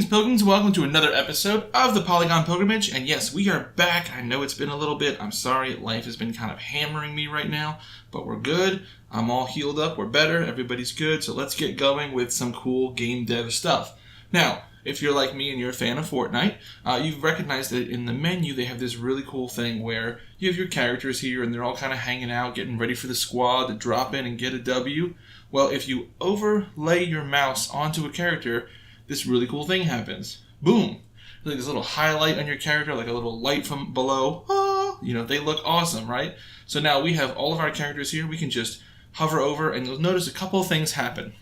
Greetings, pilgrims. Welcome to another episode of the Polygon Pilgrimage. And yes, we are back. I know it's been a little bit. I'm sorry. Life has been kind of hammering me right now, but we're good. I'm all healed up. We're better. Everybody's good. So let's get going with some cool game dev stuff. Now, if you're like me and you're a fan of Fortnite, you've recognized that in the menu they have this really cool thing where you have your characters here and they're all kind of hanging out, getting ready for the squad to drop in and get a W. Well, if you overlay your mouse onto a character, this really cool thing happens. Boom! Like this little highlight on your character, like a little light from below. Oh, they look awesome, right? So now we have all of our characters here. We can just hover over and you'll notice a couple of things happen.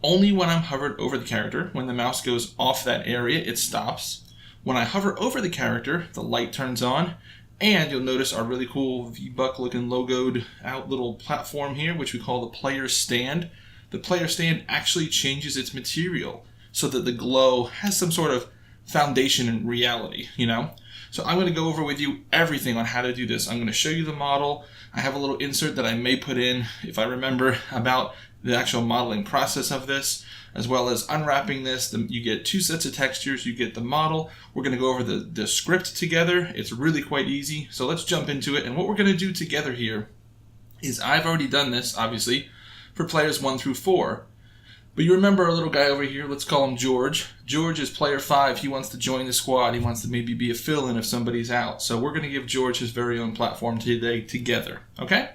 Only when I'm hovered over the character, when the mouse goes off that area, it stops. When I hover over the character, the light turns on. And you'll notice our really cool V-Buck looking logoed out little platform here, which we call the player stand. The player stand actually changes its material so that the glow has some sort of foundation in reality, So I'm going to go over with you everything on how to do this. I'm going to show you the model. I have a little insert that I may put in, if I remember, about the actual modeling process of this, as well as unwrapping this. You get two sets of textures. You get the model. We're going to go over the script together. It's really quite easy. So let's jump into it. And what we're going to do together here is I've already done this, obviously, for players 1 through 4. But you remember our little guy over here, let's call him George. George is player 5. He wants to join the squad. He wants to maybe be a fill-in if somebody's out. So we're going to give George his very own platform today together. Okay?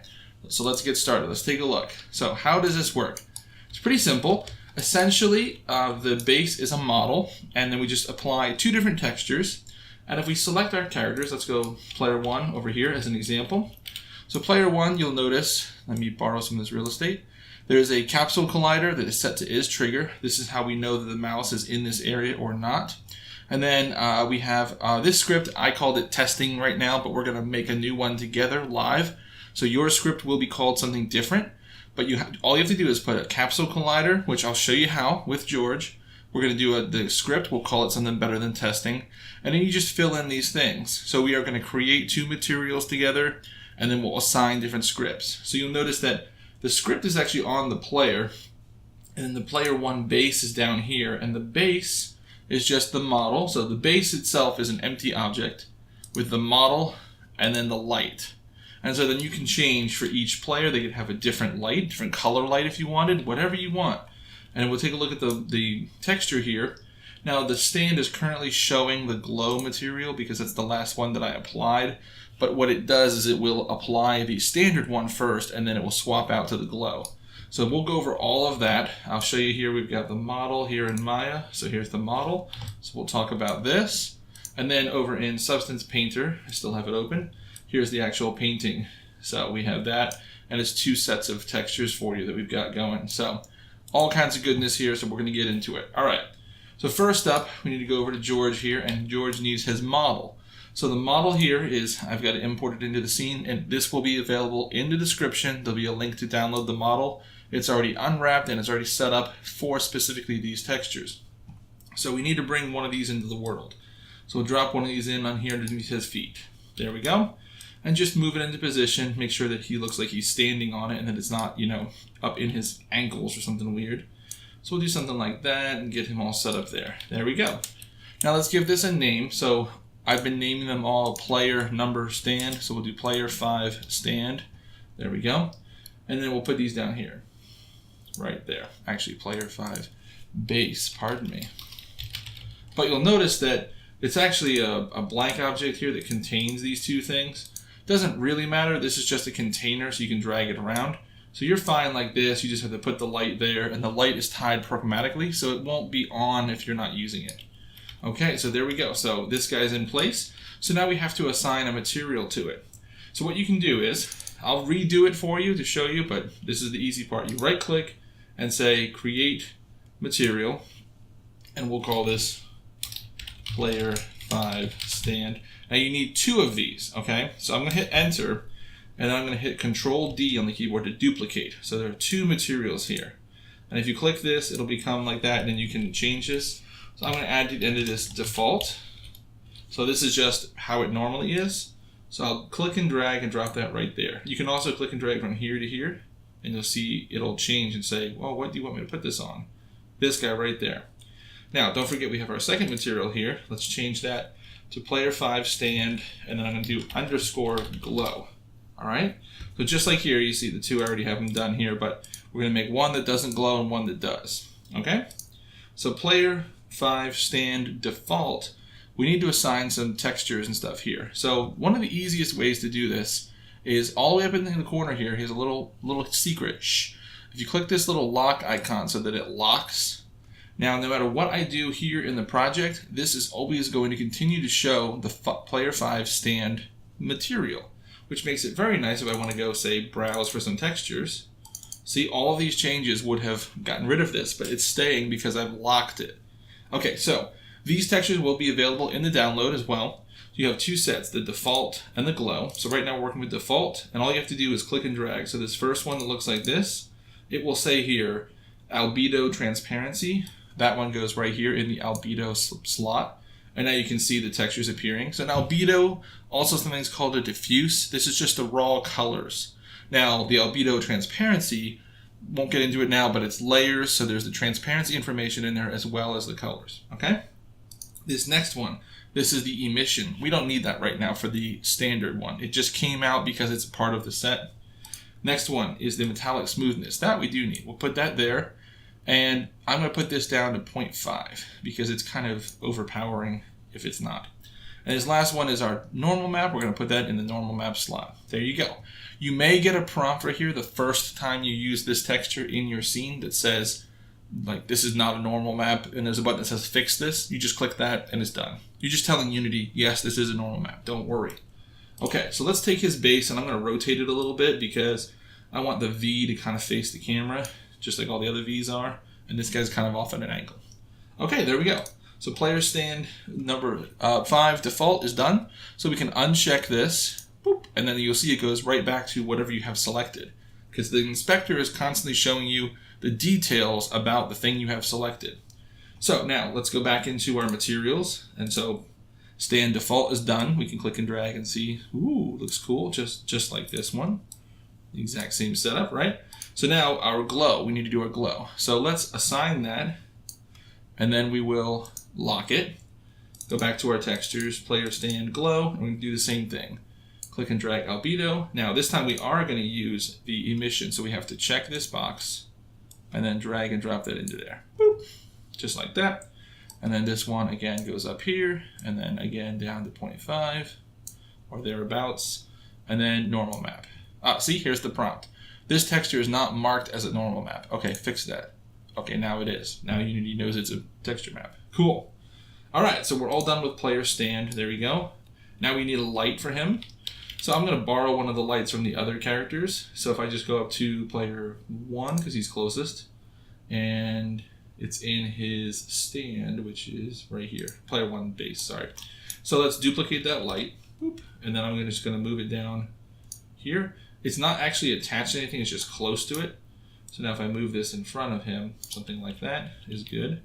So let's get started. Let's take a look. So how does this work? It's pretty simple. Essentially, the base is a model, and then we just apply two different textures. And if we select our characters, let's go player 1 over here as an example. So player 1, you'll notice, let me borrow some of this real estate. There's a capsule collider that is set to is trigger. This is how we know that the mouse is in this area or not. And then we have this script. I called it testing right now, but we're going to make a new one together live. So your script will be called something different. But all you have to do is put a capsule collider, which I'll show you how with George. We're going to do the script. We'll call it something better than testing. And then you just fill in these things. So we are going to create two materials together, and then we'll assign different scripts. So you'll notice that the script is actually on the player, and the player 1 base is down here, and the base is just the model. So the base itself is an empty object with the model and then the light. And so then you can change for each player. They could have a different light, different color light if you wanted, whatever you want. And we'll take a look at the texture here. Now the stand is currently showing the glow material because that's the last one that I applied. But what it does is it will apply the standard one first, and then it will swap out to the glow. So we'll go over all of that. I'll show you here. We've got the model here in Maya. So here's the model. So we'll talk about this. And then over in Substance Painter, I still have it open. Here's the actual painting. So we have that, and it's two sets of textures for you that we've got going. So all kinds of goodness here, so we're going to get into it. All right. So first up, we need to go over to George here, and George needs his model. So the model here is, I've got to import it into the scene, and this will be available in the description. There'll be a link to download the model. It's already unwrapped, and it's already set up for specifically these textures. So we need to bring one of these into the world. So we'll drop one of these in on here underneath his feet. There we go. And just move it into position. Make sure that he looks like he's standing on it and that it's not, up in his ankles or something weird. So we'll do something like that and get him all set up there. There we go. Now let's give this a name. So I've been naming them all player number stand. So we'll do player 5 stand. There we go. And then we'll put these down here. Right there. Actually, player 5 base. Pardon me. But you'll notice that it's actually a blank object here that contains these two things. Doesn't really matter. This is just a container, so you can drag it around. So you're fine like this. You just have to put the light there, and the light is tied programmatically, so it won't be on if you're not using it. Okay, so there we go. So this guy's in place. So now we have to assign a material to it. So what you can do is, I'll redo it for you to show you, but this is the easy part. You right-click and say Create Material, and we'll call this Player 5 Stand. Now you need two of these, okay? So I'm going to hit Enter, and then I'm going to hit Control-D on the keyboard to duplicate. So there are two materials here. And if you click this, it'll become like that, and then you can change this. So I'm going to add it into this default. So this is just how it normally is. So I'll click and drag and drop that right there. You can also click and drag from here to here, and you'll see it'll change and say, well, what do you want me to put this on? This guy right there. Now, don't forget we have our second material here. Let's change that to player 5 stand, and then I'm going to do underscore glow. All right? So just like here, you see the two, I already have them done here, but we're going to make one that doesn't glow and one that does. Okay? So player 5 stand default, we need to assign some textures and stuff here. So one of the easiest ways to do this is all the way up in the corner here. Here's a little secret. Shh. If you click this little lock icon so that it locks, now no matter what I do here in the project, this is always going to continue to show the player 5 stand material, which makes it very nice if I want to go, say, browse for some textures. See, all of these changes would have gotten rid of this, but it's staying because I've locked it. Okay, so these textures will be available in the download as well. You have two sets, the default and the glow. So right now we're working with default, and all you have to do is click and drag. So this first one that looks like this, it will say here, albedo transparency. That one goes right here in the albedo slot. And now you can see the textures appearing. So an albedo, also sometimes called a diffuse. This is just the raw colors. Now the albedo transparency, won't get into it now, but it's layers. So there's the transparency information in there as well as the colors. Okay? This next one, this is the emission. We don't need that right now for the standard one. It just came out because it's part of the set. Next one is the metallic smoothness. That we do need. We'll put that there. And I'm going to put this down to 0.5 because it's kind of overpowering if it's not. And this last one is our normal map. We're going to put that in the normal map slot. There you go. You may get a prompt right here the first time you use this texture in your scene that says, like, this is not a normal map, and there's a button that says fix this. You just click that and it's done. You're just telling Unity, yes, this is a normal map. Don't worry. Okay, so let's take his base, and I'm going to rotate it a little bit because I want the V to kind of face the camera, just like all the other Vs are, and this guy's kind of off at an angle. Okay, there we go. So player stand number 5 default is done. So we can uncheck this, boop, and then you'll see it goes right back to whatever you have selected, because the inspector is constantly showing you the details about the thing you have selected. So now let's go back into our materials, and so stand default is done. We can click and drag and see, ooh, looks cool, just like this one. The exact same setup, right? So now our glow, we need to do our glow. So let's assign that, and then we will lock it. Go back to our textures, player stand glow, and we can do the same thing. Click and drag albedo. Now this time we are going to use the emission, so we have to check this box, and then drag and drop that into there. Boop. Just like that. And then this one again goes up here, and then again down to 0.5 or thereabouts, and then normal map. See, here's the prompt. This texture is not marked as a normal map. Okay, fix that. Okay, now it is. Now Unity knows it's a texture map. Cool. All right, so we're all done with player stand. There we go. Now we need a light for him. So I'm going to borrow one of the lights from the other characters. So if I just go up to player 1, because he's closest, and it's in his stand, which is right here. Player 1 base, sorry. So let's duplicate that light. Boop. And then I'm just going to move it down here. It's not actually attached to anything, it's just close to it. So now if I move this in front of him, something like that is good.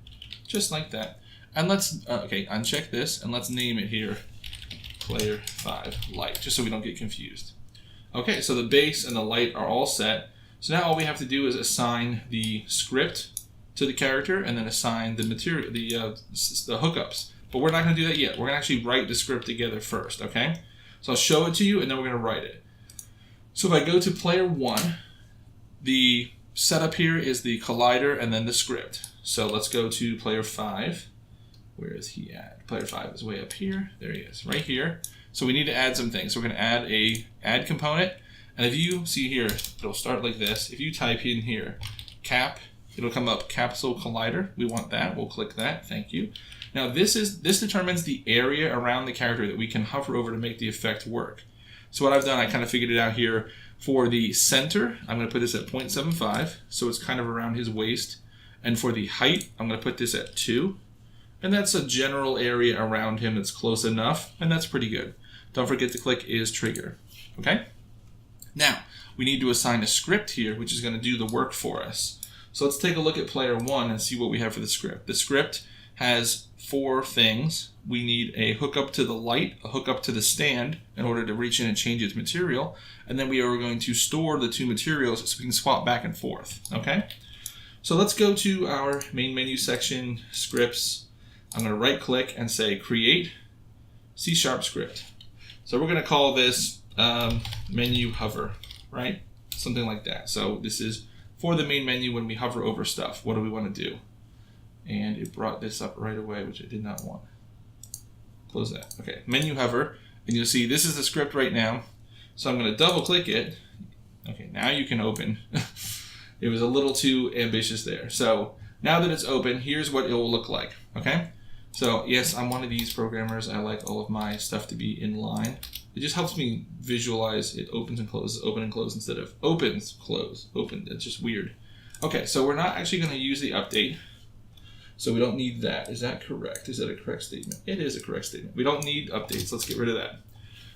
Just like that. And let's, uncheck this, and let's name it here player 5 light, just so we don't get confused. Okay, so the base and the light are all set. So now all we have to do is assign the script to the character, and then assign the material, the hookups. But we're not going to do that yet. We're going to actually write the script together first, okay? So I'll show it to you, and then we're going to write it. So if I go to player 1, the setup here is the collider and then the script. So let's go to player 5. Where is he at? Player 5 is way up here. There he is, right here. So we need to add some things. So we're going to add a add component. And if you see here, it'll start like this. If you type in here, cap, it'll come up capsule collider. We want that. We'll click that. Thank you. Now this determines the area around the character that we can hover over to make the effect work. So what I've done, I kind of figured it out here. For the center, I'm going to put this at 0.75, so it's kind of around his waist. And for the height, I'm going to put this at 2. And that's a general area around him that's close enough, and that's pretty good. Don't forget to click is trigger. Okay? Now, we need to assign a script here, which is going to do the work for us. So let's take a look at player 1 and see what we have for the script. The script has 4 things. We need a hookup to the light, a hookup to the stand in order to reach in and change its material, and then we are going to store the 2 materials so we can swap back and forth. Okay? So let's go to our main menu section, scripts. I'm going to right click and say create C# script. So we're going to call this menu hover, right? Something like that. So this is for the main menu when we hover over stuff. What do we want to do? And it brought this up right away, which I did not want. Close that. Okay, menu hover. And you'll see this is the script right now. So I'm going to double click it. Okay, now you can open. It was a little too ambitious there. So now that it's open, here's what it will look like. Okay? So yes, I'm one of these programmers. I like all of my stuff to be in line. It just helps me visualize it opens and closes, open and close instead of opens, close, open. It's just weird. Okay, so we're not actually going to use the update. So we don't need that. Is that correct? Is that a correct statement? It is a correct statement. We don't need updates. Let's get rid of that.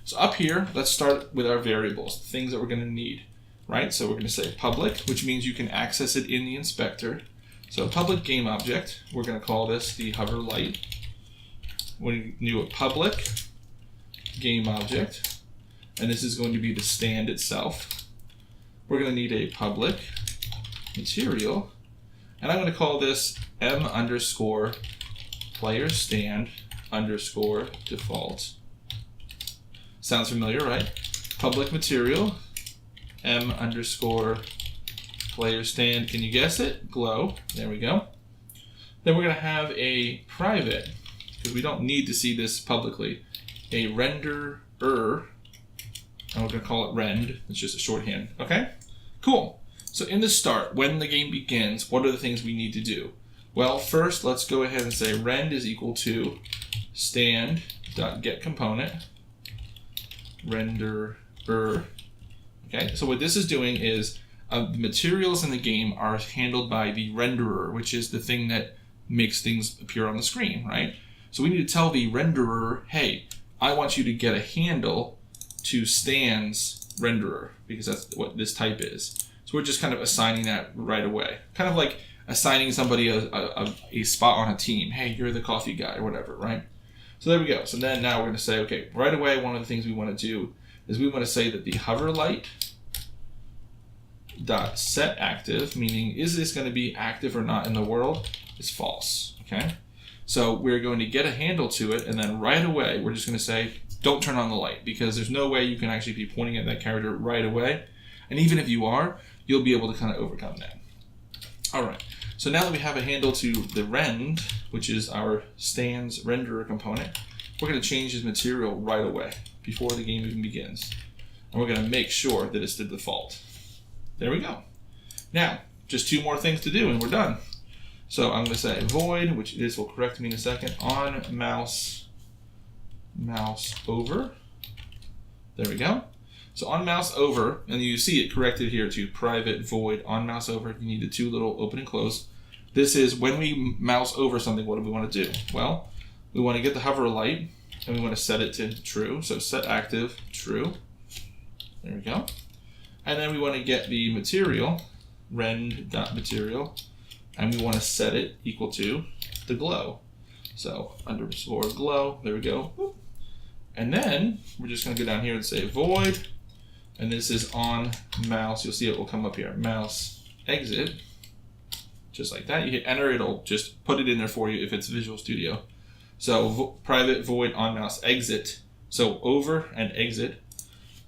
So up here, let's start with our variables, the things that we're going to need, right? So we're going to say public, which means you can access it in the inspector. So public game object, we're going to call this the hover light. When you do a public game object, and this is going to be the stand itself. We're going to need a public material, and I'm going to call this m_player stand _ default. Sounds familiar, right? Public material, m_player stand. Can you guess it? Glow. There we go. Then we're going to have a private, because we don't need to see this publicly, a renderer, and we're going to call it rend. It's just a shorthand. Okay? Cool. So in the start, when the game begins, what are the things we need to do? Well, first, let's go ahead and say rend is equal to stand.getComponent renderer. Okay, so what this is doing is the materials in the game are handled by the renderer, which is the thing that makes things appear on the screen, right? So we need to tell the renderer, hey, I want you to get a handle to stands renderer, because that's what this type is. So we're just kind of assigning that right away. Kind of like assigning somebody a spot on a team. Hey, you're the coffee guy or whatever, right? So there we go. So then now we're going to say, okay, right away, one of the things we want to do is we want to say that the hover light dot set active, meaning is this going to be active or not in the world, is false. Okay? So we're going to get a handle to it, and then right away, we're just going to say, don't turn on the light, because there's no way you can actually be pointing at that character right away. And even if you are, you'll be able to kind of overcome that. All right. So now that we have a handle to the rend, which is our stands renderer component, we're going to change his material right away before the game even begins. And we're going to make sure that it's the default. There we go. Now, just two more things to do and we're done. So I'm going to say void, which this will correct me in a second, on mouse over. There we go. So on mouse over, and you see it corrected here to private void on mouse over. You need the two little open and close. This is when we mouse over something, what do we want to do? Well, we want to get the hover light, and we want to set it to true. So set active, true. There we go. And then we want to get the material, rend.material, and we want to set it equal to the glow. So underscore glow, there we go. And then we're just going to go down here and say void, and this is on mouse. You'll see it will come up here, mouse exit, just like that. You hit enter, it'll just put it in there for you if it's Visual Studio. So private void on mouse exit, so over and exit.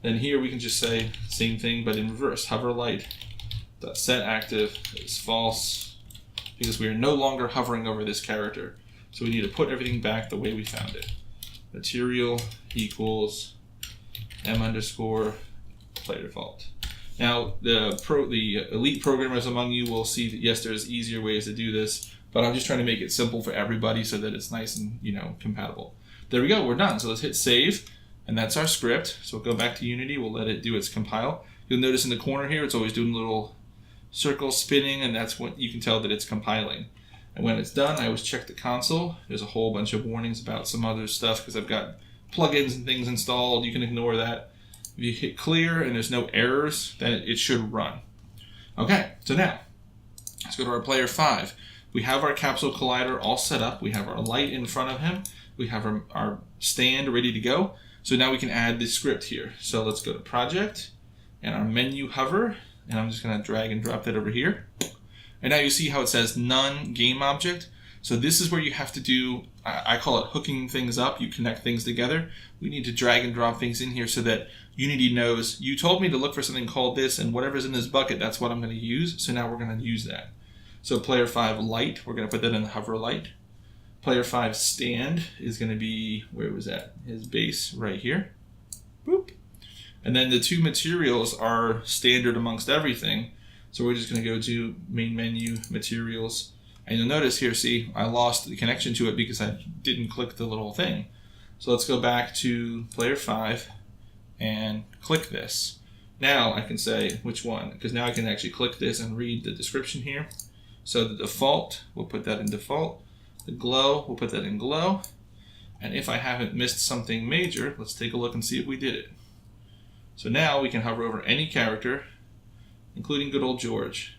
Then here we can just say same thing but in reverse, hover light dot set active is false, because we are no longer hovering over this character. So we need to put everything back the way we found it. Material equals m_player default. Now the elite programmers among you will see that yes, there's easier ways to do this, but I'm just trying to make it simple for everybody so that it's nice and compatible. There we go, we're done. So let's hit save, and that's our script. So we'll go back to Unity, we'll let it do its compile. You'll notice in the corner here it's always doing little circles spinning, and that's what you can tell that it's compiling. And when it's done, I always check the console. There's a whole bunch of warnings about some other stuff because I've got plugins and things installed. You can ignore that. If you hit clear and there's no errors, then it should run. Okay, so now let's go to our player 5. We have our capsule collider all set up. We have our light in front of him. We have our stand ready to go. So now we can add the script here. So let's go to project and our menu hover. And I'm just going to drag and drop that over here. And now you see how it says none game object. So this is where you have to do, I call it hooking things up. You connect things together. We need to drag and drop things in here so that Unity knows, you told me to look for something called this, and whatever's in this bucket, that's what I'm going to use. So now we're going to use that. So player 5 light, we're going to put that in the hover light. Player 5 stand is going to be, where was that? His base right here. Boop. And then the 2 materials are standard amongst everything. So we're just going to go to main menu, materials. And you'll notice here, see, I lost the connection to it because I didn't click the little thing. So let's go back to player 5 and click this. Now I can say which one, because now I can actually click this and read the description here. So the default, we'll put that in default. The glow, we'll put that in glow. And if I haven't missed something major, let's take a look and see if we did it. So now we can hover over any character, including good old George.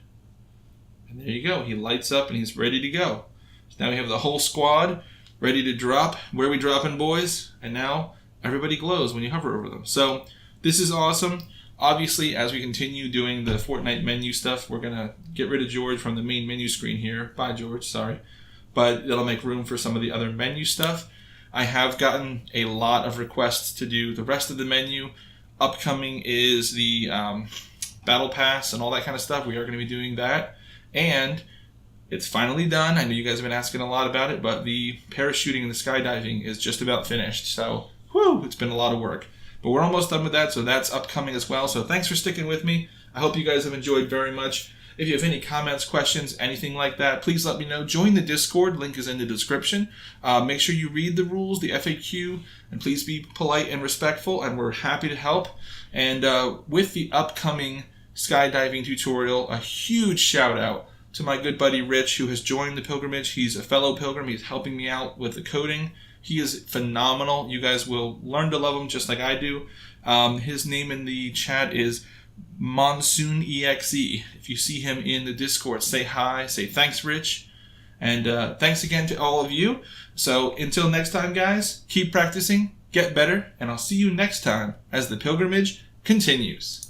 And there you go. He lights up and he's ready to go. So now we have the whole squad ready to drop. Where are we dropping, boys? And now everybody glows when you hover over them. So this is awesome. Obviously, as we continue doing the Fortnite menu stuff, we're going to get rid of George from the main menu screen here. Bye, George. Sorry. But it'll make room for some of the other menu stuff. I have gotten a lot of requests to do the rest of the menu. Upcoming is the Battle Pass and all that kind of stuff. We are going to be doing that. And it's finally done. I know you guys have been asking a lot about it, but the parachuting and the skydiving is just about finished. So, whew, it's been a lot of work. But we're almost done with that, so that's upcoming as well. So thanks for sticking with me. I hope you guys have enjoyed very much. If you have any comments, questions, anything like that, please let me know. Join the Discord. Link is in the description. Make sure you read the rules, the FAQ, and please be polite and respectful, and we're happy to help. And with the upcoming skydiving tutorial, a huge shout out to my good buddy Rich, who has joined the pilgrimage. He's a fellow pilgrim. He's helping me out with the coding. He is phenomenal. You guys will learn to love him just like I do. His name in the chat is Monsoon EXE. If you see him in the Discord, say hi, say thanks, Rich. And thanks again to all of you. So until next time, guys, keep practicing, get better, and I'll see you next time as the pilgrimage continues.